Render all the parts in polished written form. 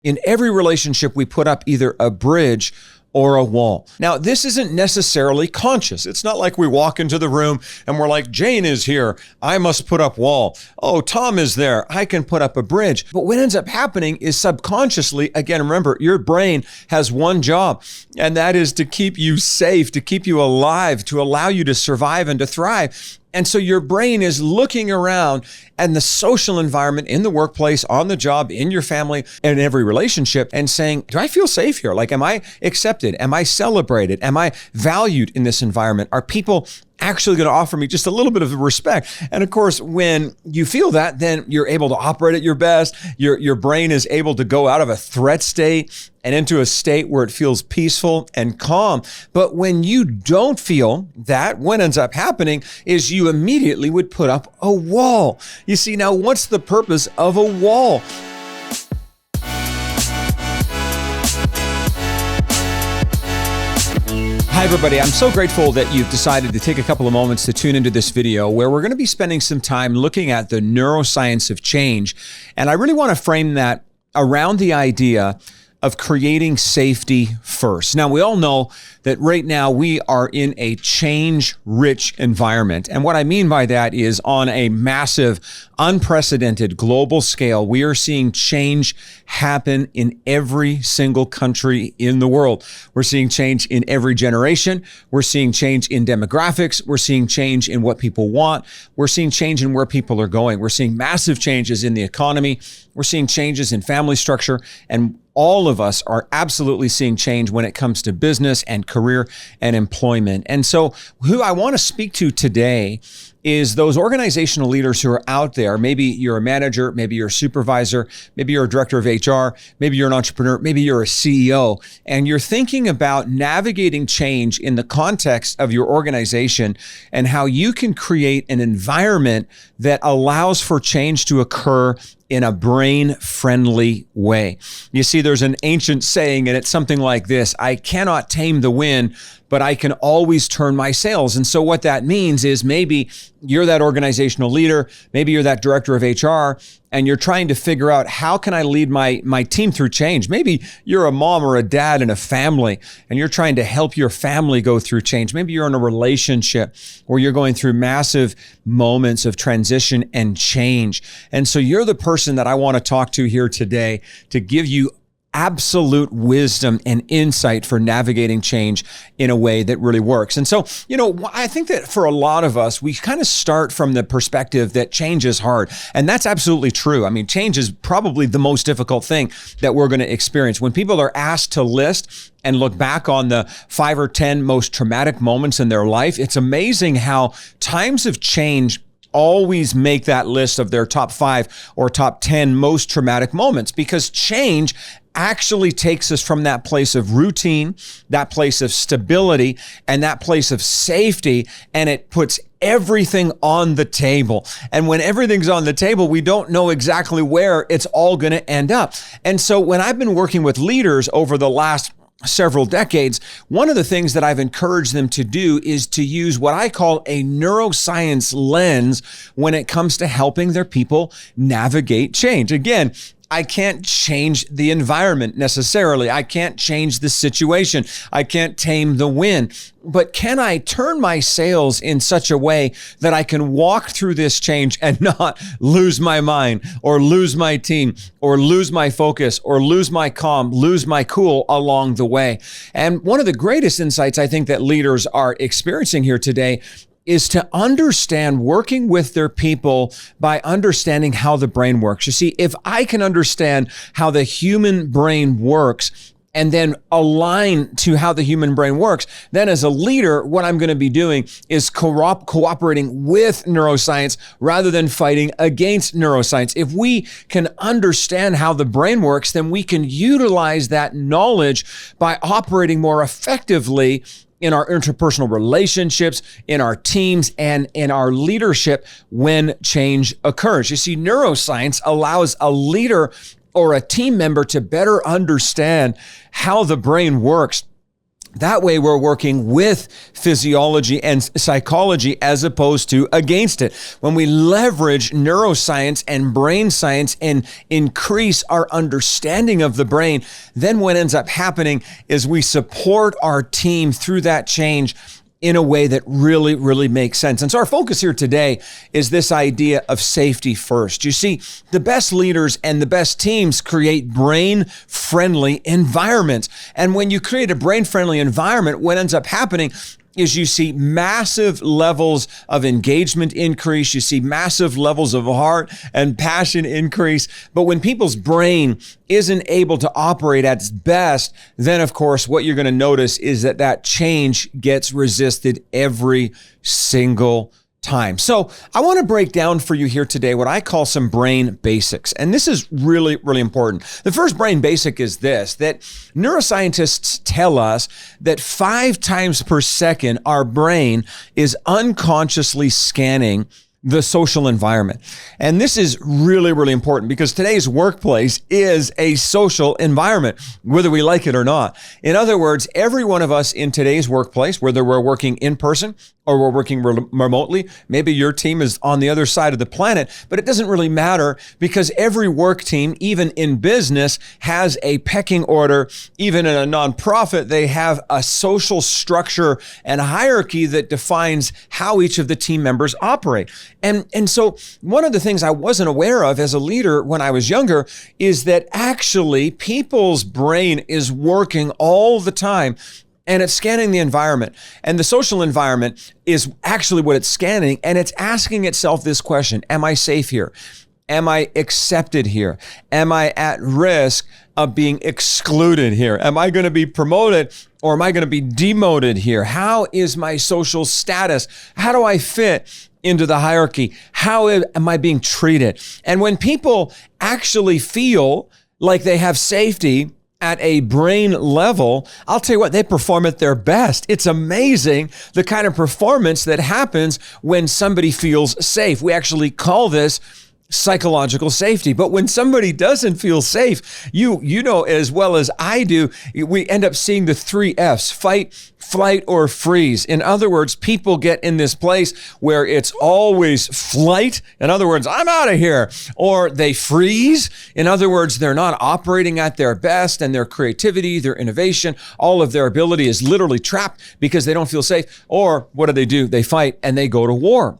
In every relationship, we put up either a bridge or a wall. Now, this isn't necessarily conscious. It's not like we walk into the room and we're like, Jane is here, I must put up wall. Oh, Tom is there, I can put up a bridge. But what ends up happening is subconsciously, again, remember, your brain has one job, and that is to keep you safe, to keep you alive, to allow you to survive and to thrive. And so your brain is looking around and the social environment in the workplace, on the job, in your family, and in every relationship, and saying, do I feel safe here? Like, am I accepted? Am I celebrated? Am I valued in this environment? Are people actually going to offer me just a little bit of respect? And of course, when you feel that, then you're able to operate at your best. Your brain is able to go out of a threat state and into a state where it feels peaceful and calm. But when you don't feel that, what ends up happening is you immediately would put up a wall. You see, now what's the purpose of a wall? Hi, everybody. I'm so grateful that you've decided to take a couple of moments to tune into this video where we're going to be spending some time looking at the neuroscience of change. And I really want to frame that around the idea of creating safety first. Now, we all know that right now we are in a change-rich environment. And what I mean by that is on a massive, unprecedented global scale, we are seeing change happen in every single country in the world. We're seeing change in every generation. We're seeing change in demographics. We're seeing change in what people want. We're seeing change in where people are going. We're seeing massive changes in the economy. We're seeing changes in family structure, and all of us are absolutely seeing change when it comes to business and career and employment. And so who I want to speak to today is those organizational leaders who are out there. Maybe you're a manager, maybe you're a supervisor, maybe you're a director of HR, maybe you're an entrepreneur, maybe you're a CEO, and you're thinking about navigating change in the context of your organization and how you can create an environment that allows for change to occur in a brain-friendly way. You see, there's an ancient saying, and it's something like this: I cannot tame the wind, but I can always turn my sails. And so what that means is maybe you're that organizational leader, maybe you're that director of HR, and you're trying to figure out, how can I lead my team through change? Maybe you're a mom or a dad in a family, and you're trying to help your family go through change. Maybe you're in a relationship where you're going through massive moments of transition and change. And so you're the person that I want to talk to here today to give you absolute wisdom and insight for navigating change in a way that really works. And so, I think that for a lot of us, we kind of start from the perspective that change is hard. And that's absolutely true. I mean, change is probably the most difficult thing that we're going to experience. When people are asked to list and look back on the 5 or 10 most traumatic moments in their life, it's amazing how times of change always make that list of their top 5 or top 10 most traumatic moments, because change actually takes us from that place of routine, that place of stability, and that place of safety, and it puts everything on the table. And when everything's on the table, we don't know exactly where it's all going to end up. And so when I've been working with leaders over the last several decades, one of the things that I've encouraged them to do is to use what I call a neuroscience lens when it comes to helping their people navigate change. Again, I can't change the environment necessarily. I can't change the situation. I can't tame the wind. But can I turn my sails in such a way that I can walk through this change and not lose my mind, or lose my team, or lose my focus, or lose my calm, lose my cool along the way? And one of the greatest insights I think that leaders are experiencing here today is to understand working with their people by understanding how the brain works. You see, if I can understand how the human brain works and then align to how the human brain works, then as a leader, what I'm going to be doing is cooperating with neuroscience rather than fighting against neuroscience. If we can understand how the brain works, then we can utilize that knowledge by operating more effectively in our interpersonal relationships, in our teams, and in our leadership when change occurs. You see, neuroscience allows a leader or a team member to better understand how the brain works That way we're working with physiology and psychology as opposed to against it. When we leverage neuroscience and brain science and increase our understanding of the brain, then what ends up happening is we support our team through that change in a way that really, really makes sense. And so our focus here today is this idea of safety first. You see, the best leaders and the best teams create brain-friendly environments. And when you create a brain-friendly environment, what ends up happening is you see massive levels of engagement increase. You see massive levels of heart and passion increase. But when people's brain isn't able to operate at its best, then of course, what you're going to notice is that change gets resisted every single time. So I want to break down for you here today what I call some brain basics. And this is really, really important. The first brain basic is this, that neuroscientists tell us that 5 times per second, our brain is unconsciously scanning the social environment. And this is really, really important because today's workplace is a social environment, whether we like it or not. In other words, every one of us in today's workplace, whether we're working in person or we're working remotely, maybe your team is on the other side of the planet, but it doesn't really matter because every work team, even in business, has a pecking order. Even in a nonprofit, they have a social structure and hierarchy that defines how each of the team members operate. And so one of the things I wasn't aware of as a leader when I was younger is that actually people's brain is working all the time and it's scanning the environment. And the social environment is actually what it's scanning, and it's asking itself this question: am I safe here? Am I accepted here? Am I at risk of being excluded here? Am I going to be promoted or am I going to be demoted here? How is my social status? How do I fit into the hierarchy? How am I being treated? And when people actually feel like they have safety at a brain level, I'll tell you what, they perform at their best. It's amazing the kind of performance that happens when somebody feels safe. We actually call this psychological safety. But when somebody doesn't feel safe, you know as well as I do, we end up seeing the 3 F's: fight, flight, or freeze. In other words, people get in this place where it's always flight. In other words, I'm out of here. Or they freeze. In other words, they're not operating at their best, and their creativity, their innovation, all of their ability is literally trapped because they don't feel safe. Or what do? They fight and they go to war.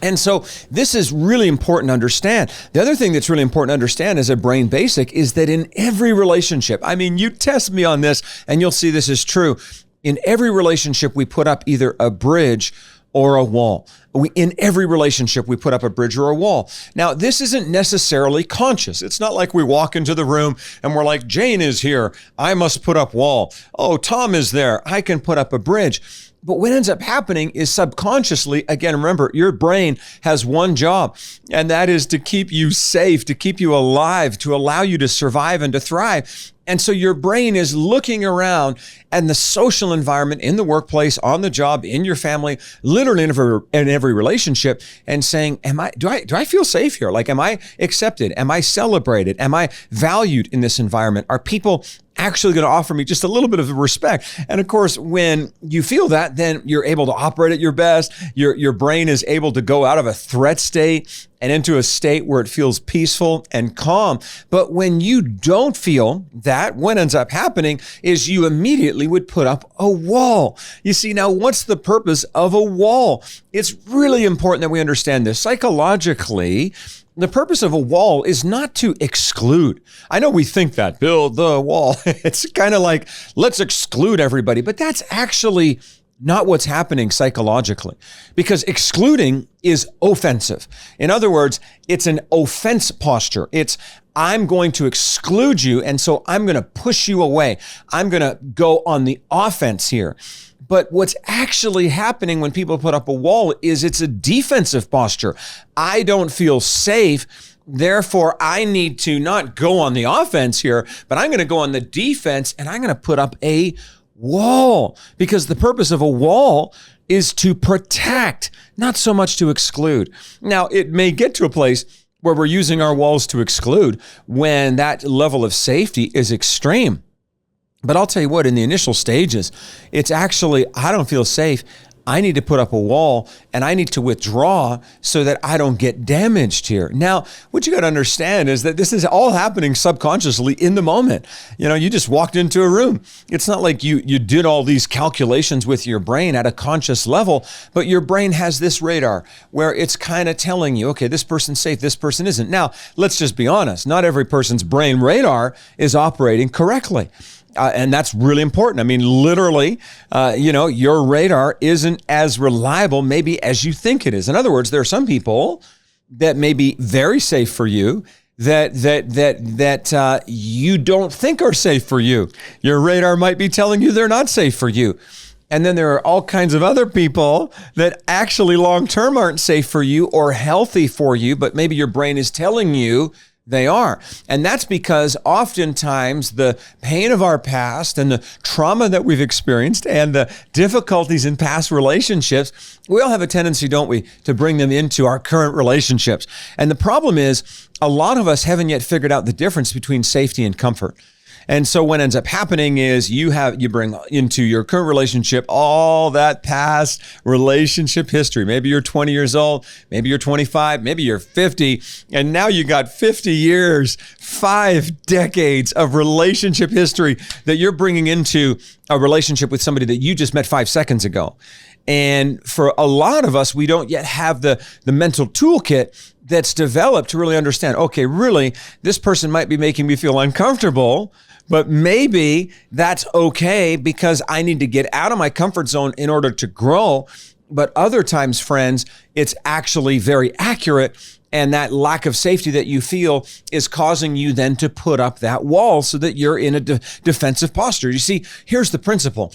And so this is really important to understand. The other thing that's really important to understand as a brain basic is that in every relationship, I mean, you test me on this and you'll see this is true. In every relationship, we put up either a bridge or a wall. In every relationship, we put up a bridge or a wall. Now, this isn't necessarily conscious. It's not like we walk into the room and we're like, Jane is here, I must put up wall. Oh, Tom is there, I can put up a bridge. But what ends up happening is subconsciously, again, remember, your brain has one job, and that is to keep you safe, to keep you alive, to allow you to survive and to thrive. And so your brain is looking around and the social environment in the workplace, on the job, in your family, literally in every relationship, and saying, do I feel safe here? Like, am I accepted? Am I celebrated? Am I valued in this environment? Are people actually going to offer me just a little bit of respect? And of course, when you feel that, then you're able to operate at your best. Your brain is able to go out of a threat state and into a state where it feels peaceful and calm. But when you don't feel that, what ends up happening is you immediately would put up a wall. You see, now what's the purpose of a wall? It's really important that we understand this. Psychologically, the purpose of a wall is not to exclude. I know we think that, build the wall. It's kind of like, let's exclude everybody, but that's actually not what's happening psychologically, because excluding is offensive. In other words, it's an offense posture. It's, I'm going to exclude you, and so I'm going to push you away. I'm going to go on the offense here. But what's actually happening when people put up a wall is it's a defensive posture. I don't feel safe, therefore I need to not go on the offense here, but I'm going to go on the defense, and I'm going to put up a wall, because the purpose of a wall is to protect, not so much to exclude. Now, it may get to a place where we're using our walls to exclude when that level of safety is extreme. But I'll tell you what, in the initial stages, it's actually, I don't feel safe. I need to put up a wall and I need to withdraw so that I don't get damaged here. Now, what you got to understand is that this is all happening subconsciously in the moment. You just walked into a room. It's not like you did all these calculations with your brain at a conscious level, but your brain has this radar where it's kind of telling you, okay, this person's safe, this person isn't. Now, let's just be honest. Not every person's brain radar is operating correctly. And that's really important. I mean, literally, your radar isn't as reliable maybe as you think it is. In other words, there are some people that may be very safe for you that you don't think are safe for you. Your radar might be telling you they're not safe for you. And then there are all kinds of other people that actually long-term aren't safe for you or healthy for you, but maybe your brain is telling you they are. And that's because oftentimes the pain of our past and the trauma that we've experienced and the difficulties in past relationships, we all have a tendency, don't we, to bring them into our current relationships. And the problem is a lot of us haven't yet figured out the difference between safety and comfort. And so what ends up happening is you bring into your current relationship all that past relationship history. Maybe you're 20 years old, maybe you're 25, maybe you're 50, and now you got 50 years, 5 decades of relationship history that you're bringing into a relationship with somebody that you just met 5 seconds ago. And for a lot of us, we don't yet have the mental toolkit that's developed to really understand, okay, really, this person might be making me feel uncomfortable, but maybe that's okay because I need to get out of my comfort zone in order to grow. But other times, friends, it's actually very accurate. And that lack of safety that you feel is causing you then to put up that wall so that you're in a defensive posture. You see, here's the principle.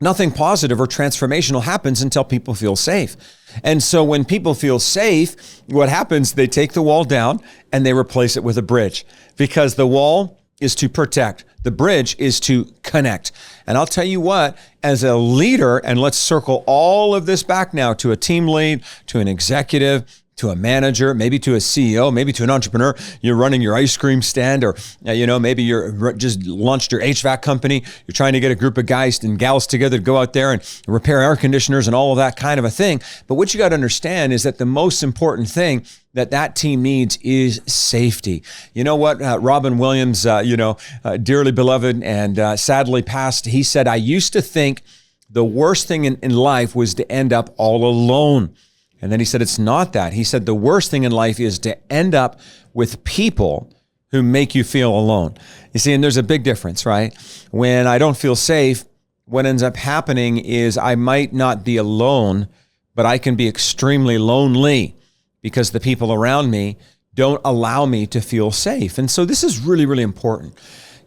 Nothing positive or transformational happens until people feel safe. And so when people feel safe, what happens, they take the wall down and they replace it with a bridge, because the wall is to protect. The bridge is to connect. And I'll tell you what, as a leader, and let's circle all of this back now to a team lead, to an executive, to a manager, maybe to a CEO, maybe to an entrepreneur. You're running your ice cream stand, or maybe you're just launched your HVAC company. You're trying to get a group of guys and gals together to go out there and repair air conditioners and all of that kind of a thing. But what you got to understand is that the most important thing that team needs is safety. You know what? Robin Williams, dearly beloved and sadly passed, he said, I used to think the worst thing in life was to end up all alone. And then he said, it's not that. He said, the worst thing in life is to end up with people who make you feel alone. You see, and there's a big difference, right? When I don't feel safe, what ends up happening is I might not be alone, but I can be extremely lonely because the people around me don't allow me to feel safe. And so this is really, really important.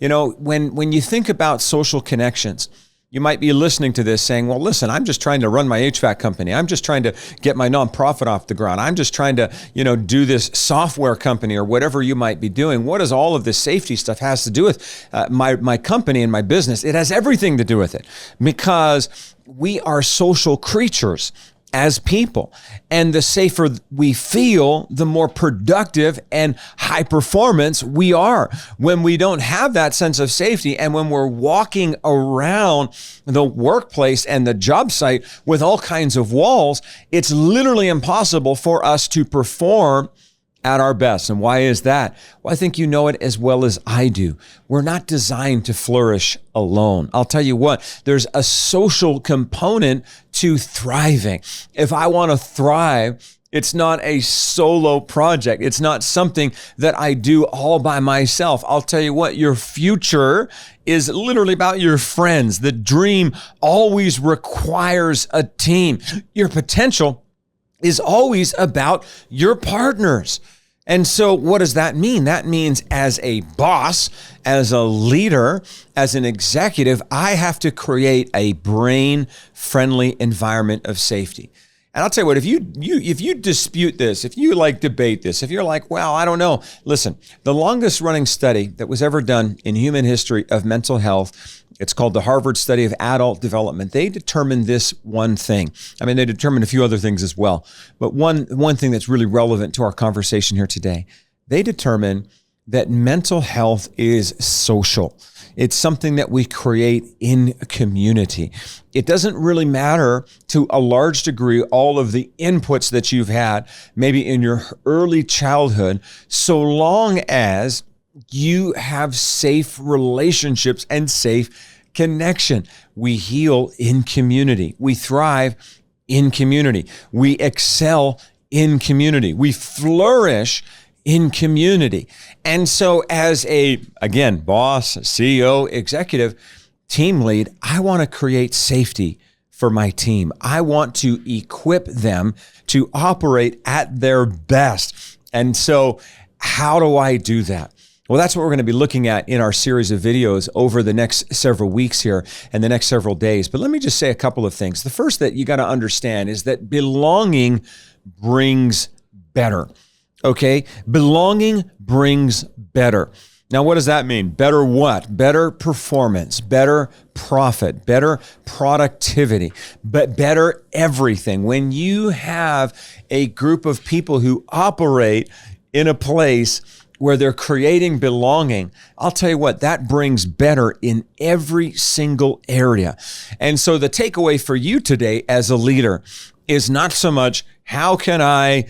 When you think about social connections, you might be listening to this saying, well, listen, I'm just trying to run my HVAC company. I'm just trying to get my nonprofit off the ground. I'm just trying to, do this software company or whatever you might be doing. What does all of this safety stuff has to do with my company and my business? It has everything to do with it, because we are social creatures as people. And the safer we feel, the more productive and high performance we are. When we don't have that sense of safety, and when we're walking around the workplace and the job site with all kinds of walls, it's literally impossible for us to perform at our best. And why is that? Well, I think you know it as well as I do. We're not designed to flourish alone. I'll tell you what, there's a social component to thriving. If I want to thrive, it's not a solo project. It's not something that I do all by myself. I'll tell you what, your future is literally about your friends. The dream always requires a team. Your potential is always about your partners. And so what does that mean? That means as a boss, as a leader, as an executive, I have to create a brain-friendly environment of safety. And I'll tell you what, if you dispute this, if you debate this, if you're like, well, I don't know. Listen, the longest running study that was ever done in human history of mental health, it's called the Harvard Study of Adult Development. They determined this one thing. I mean, they determined a few other things as well. But one thing that's really relevant to our conversation here today, they determined that mental health is social. It's something that we create in community. It doesn't really matter to a large degree all of the inputs that you've had, maybe in your early childhood, so long as you have safe relationships and safe connection. We heal in community. We thrive in community. We excel in community. We flourish in community. And so as again, boss, CEO, executive, team lead, I want to create safety for my team. I want to equip them to operate at their best. And so how do I do that? Well, that's what we're going to be looking at in our series of videos over the next several weeks here and the next several days. But let me just say a couple of things. The first that you got to understand is that belonging brings better. Okay? Belonging brings better. Now, what does that mean? Better what? Better performance, better profit, better productivity, but better everything. When you have a group of people who operate in a place where they're creating belonging, I'll tell you what, that brings better in every single area. And so the takeaway for you today as a leader is not so much, how can I,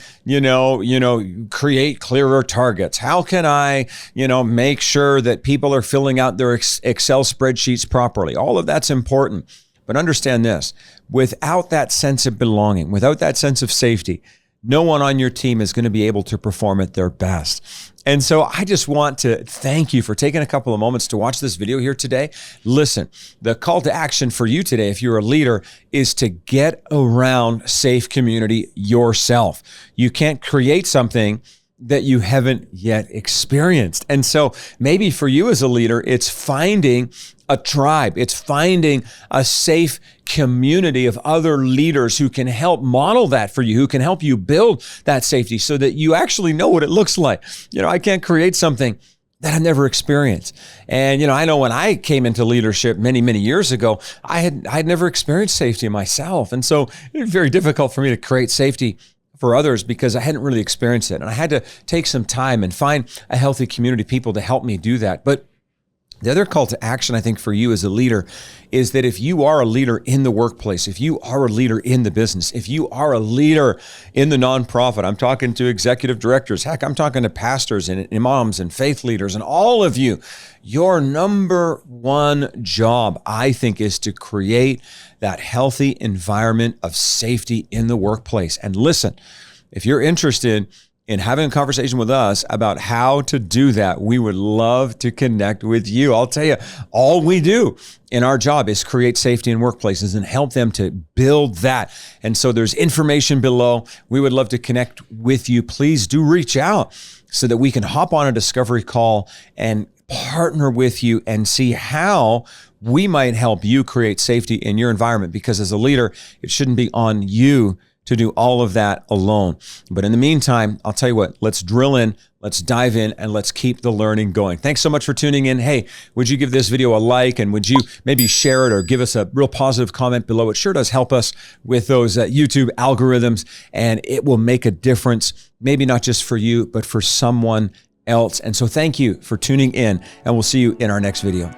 create clearer targets? How can I, make sure that people are filling out their Excel spreadsheets properly? All of that's important. But understand this, without that sense of belonging, without that sense of safety, no one on your team is going to be able to perform at their best. And so I just want to thank you for taking a couple of moments to watch this video here today. Listen, the call to action for you today, if you're a leader, is to get around safe community yourself. You can't create something that you haven't yet experienced. And so maybe for you as a leader, it's finding a tribe. It's finding a safe community of other leaders who can help model that for you, who can help you build that safety so that you actually know what it looks like. I can't create something that I've never experienced. And, I know when I came into leadership many, many years ago, I had never experienced safety myself. And so it was very difficult for me to create safety for others because I hadn't really experienced it. And I had to take some time and find a healthy community of people to help me do that. But the other call to action, I think, for you as a leader is that if you are a leader in the workplace, if you are a leader in the business, if you are a leader in the nonprofit, I'm talking to executive directors, heck, I'm talking to pastors and imams and faith leaders and all of you, your number one job, I think, is to create that healthy environment of safety in the workplace. And listen, if you're interested in having a conversation with us about how to do that, we would love to connect with you. I'll tell you, all we do in our job is create safety in workplaces and help them to build that. And so there's information below. We would love to connect with you. Please do reach out so that we can hop on a discovery call and partner with you and see how we might help you create safety in your environment. Because as a leader, it shouldn't be on you to do all of that alone. But in the meantime, I'll tell you what, let's drill in, let's dive in, and let's keep the learning going. Thanks so much for tuning in. Hey, would you give this video a like, and would you maybe share it or give us a real positive comment below? It sure does help us with those YouTube algorithms, and it will make a difference, maybe not just for you, but for someone else. And so thank you for tuning in, and we'll see you in our next video.